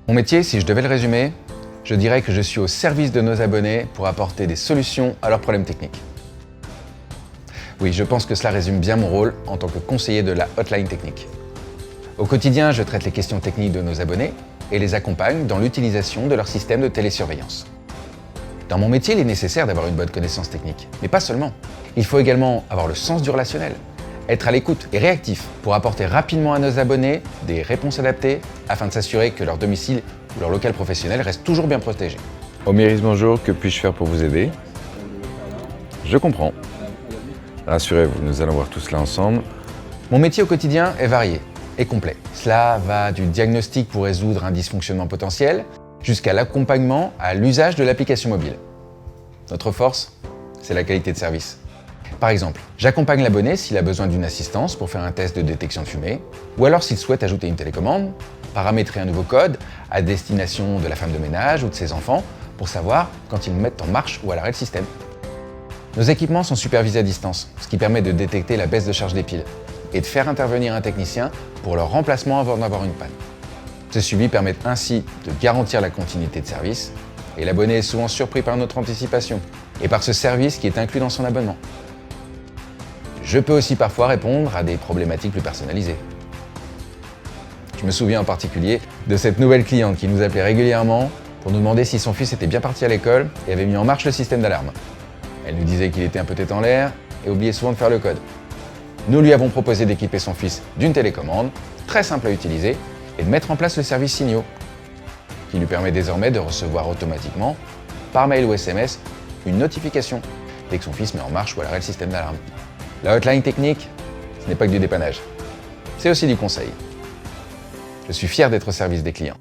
Mon métier, si je devais le résumer, je dirais que je suis au service de nos abonnés pour apporter des solutions à leurs problèmes techniques. Oui, je pense que cela résume bien mon rôle en tant que conseiller de la hotline technique. Au quotidien, je traite les questions techniques de nos abonnés et les accompagne dans l'utilisation de leur système de télésurveillance. Dans mon métier, il est nécessaire d'avoir une bonne connaissance technique, mais pas seulement. Il faut également avoir le sens du relationnel, être à l'écoute et réactif pour apporter rapidement à nos abonnés des réponses adaptées afin de s'assurer que leur domicile ou leur local professionnel reste toujours bien protégé. Omiris, bonjour, que puis-je faire pour vous aider? Je comprends. Rassurez-vous, nous allons voir tout cela ensemble. Mon métier au quotidien est varié et complet. Cela va du diagnostic pour résoudre un dysfonctionnement potentiel jusqu'à l'accompagnement à l'usage de l'application mobile. Notre force, c'est la qualité de service. Par exemple, j'accompagne l'abonné s'il a besoin d'une assistance pour faire un test de détection de fumée, ou alors s'il souhaite ajouter une télécommande, paramétrer un nouveau code à destination de la femme de ménage ou de ses enfants pour savoir quand ils mettent en marche ou à l'arrêt le système. Nos équipements sont supervisés à distance, ce qui permet de détecter la baisse de charge des piles et de faire intervenir un technicien pour leur remplacement avant d'avoir une panne. Ce suivi permet ainsi de garantir la continuité de service et l'abonné est souvent surpris par notre anticipation et par ce service qui est inclus dans son abonnement. Je peux aussi parfois répondre à des problématiques plus personnalisées. Je me souviens en particulier de cette nouvelle cliente qui nous appelait régulièrement pour nous demander si son fils était bien parti à l'école et avait mis en marche le système d'alarme. Elle nous disait qu'il était un peu tête en l'air et oubliait souvent de faire le code. Nous lui avons proposé d'équiper son fils d'une télécommande, très simple à utiliser, et de mettre en place le service Signaux, qui lui permet désormais de recevoir automatiquement, par mail ou SMS, une notification dès que son fils met en marche ou à l'arrêt le système d'alarme. La hotline technique, ce n'est pas que du dépannage, c'est aussi du conseil. Je suis fier d'être au service des clients.